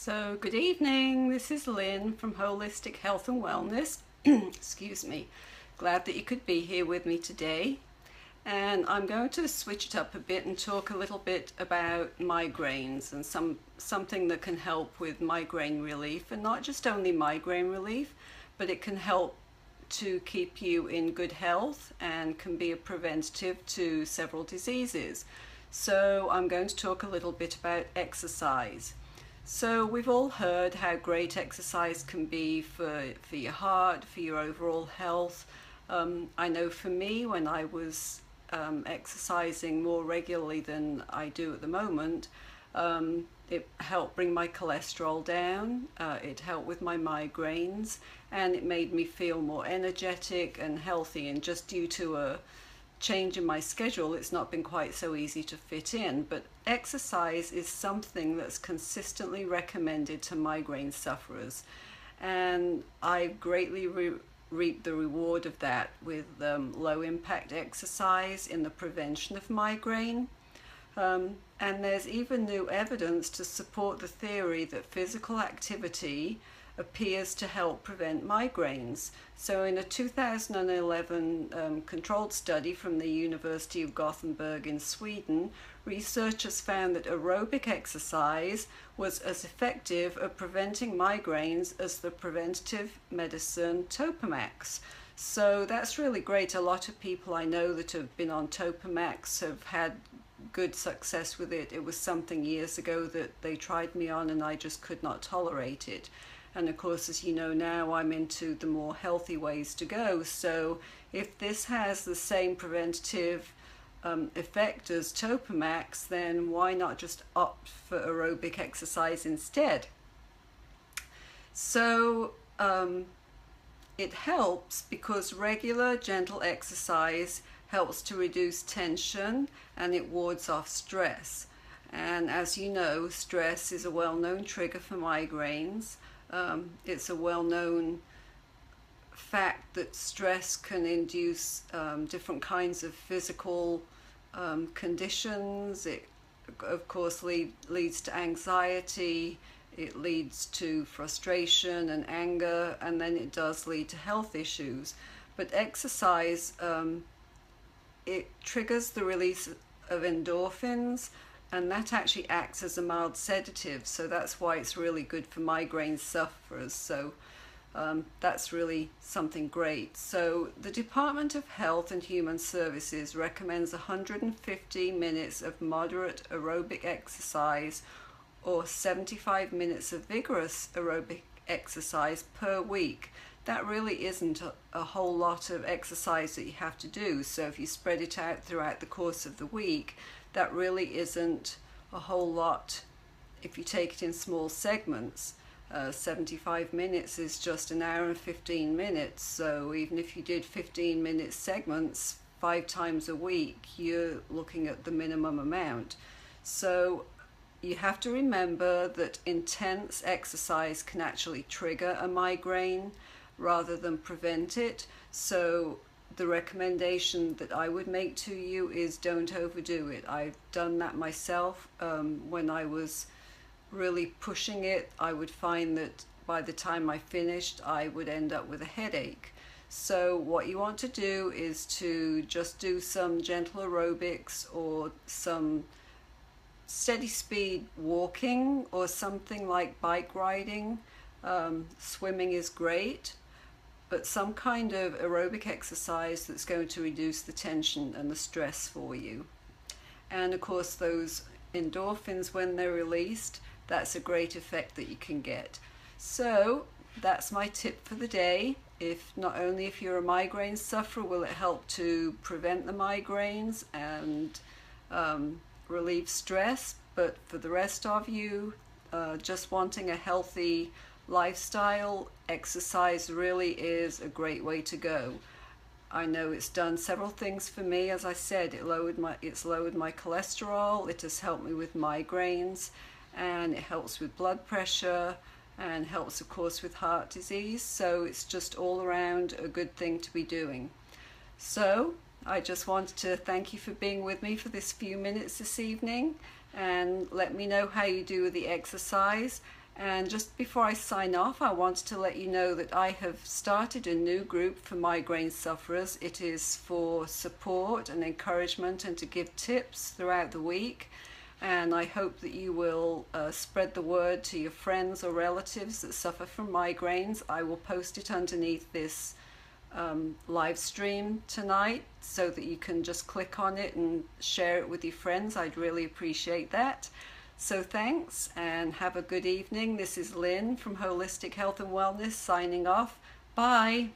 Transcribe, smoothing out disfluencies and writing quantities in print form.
So good evening, this is Lynn from Holistic Health and Wellness. Excuse me. Glad that you could be here with me today. And I'm going to switch it up a bit and talk a little bit about migraines and something that can help with migraine relief, and not just only migraine relief, but it can help to keep you in good health and can be a preventative to several diseases. So I'm going to talk a little bit about exercise. So we've all heard how great exercise can be for your heart, for your overall health. I know for me, when I was exercising more regularly than I do at the moment, it helped bring my cholesterol down, it helped with my migraines, and it made me feel more energetic and healthy. And just due to a change in my schedule, it's not been quite so easy to fit in. But exercise is something that's consistently recommended to migraine sufferers, and I've greatly reaped the reward of that with low impact exercise in the prevention of migraine. And there's even new evidence to support the theory that physical activity appears to help prevent migraines. So in a 2011 controlled study from the University of Gothenburg in Sweden, researchers found that aerobic exercise was as effective at preventing migraines as the preventative medicine Topamax. So that's really great. A lot of people I know that have been on Topamax have had good success with it. It was something years ago that they tried me on and I just could not tolerate it. And of course, as you know now, I'm into the more healthy ways to go. So if this has the same preventative effect as Topamax, then why not just opt for aerobic exercise instead? So it helps because regular gentle exercise helps to reduce tension and it wards off stress. And as you know, stress is a well-known trigger for migraines. It's a well-known fact that stress can induce different kinds of physical conditions. It, of course, leads to anxiety, it leads to frustration and anger, and then it does lead to health issues. But exercise, it triggers the release of endorphins, and that actually acts as a mild sedative, so that's why it's really good for migraine sufferers. So that's really something great. So the Department of Health and Human Services recommends 150 minutes of moderate aerobic exercise or 75 minutes of vigorous aerobic exercise per week. That really isn't a whole lot of exercise that you have to do. So if you spread it out throughout the course of the week, that really isn't a whole lot if you take it in small segments. 75 minutes is just an hour and 15 minutes. So even if you did 15-minute segments 5 times a week, you're looking at the minimum amount. So you have to remember that intense exercise can actually trigger a migraine rather than prevent it. So the recommendation that I would make to you is don't overdo it. I've done that myself. When I was really pushing it, I would find that by the time I finished, I would end up with a headache. So what you want to do is to just do some gentle aerobics or some steady speed walking or something like bike riding. Swimming is great, but some kind of aerobic exercise that's going to reduce the tension and the stress for you. And of course, those endorphins, when they're released, that's a great effect that you can get. So that's my tip for the day. If not only if you're a migraine sufferer, will it help to prevent the migraines and relieve stress, but for the rest of you just wanting a healthy lifestyle, exercise really is a great way to go. I know it's done several things for me. As I said, it's lowered my cholesterol, it has helped me with migraines, and it helps with blood pressure and helps of course with heart disease. So it's just all around a good thing to be doing. So I just wanted to thank you for being with me for this few minutes this evening, and let me know how you do with the exercise. And just before I sign off, I wanted to let you know that I have started a new group for migraine sufferers. It is for support and encouragement and to give tips throughout the week. And I hope that you will spread the word to your friends or relatives that suffer from migraines. I will post it underneath this live stream tonight so that you can just click on it and share it with your friends. I'd really appreciate that. So thanks and have a good evening. This is Lynn from Holistic Health and Wellness signing off. Bye.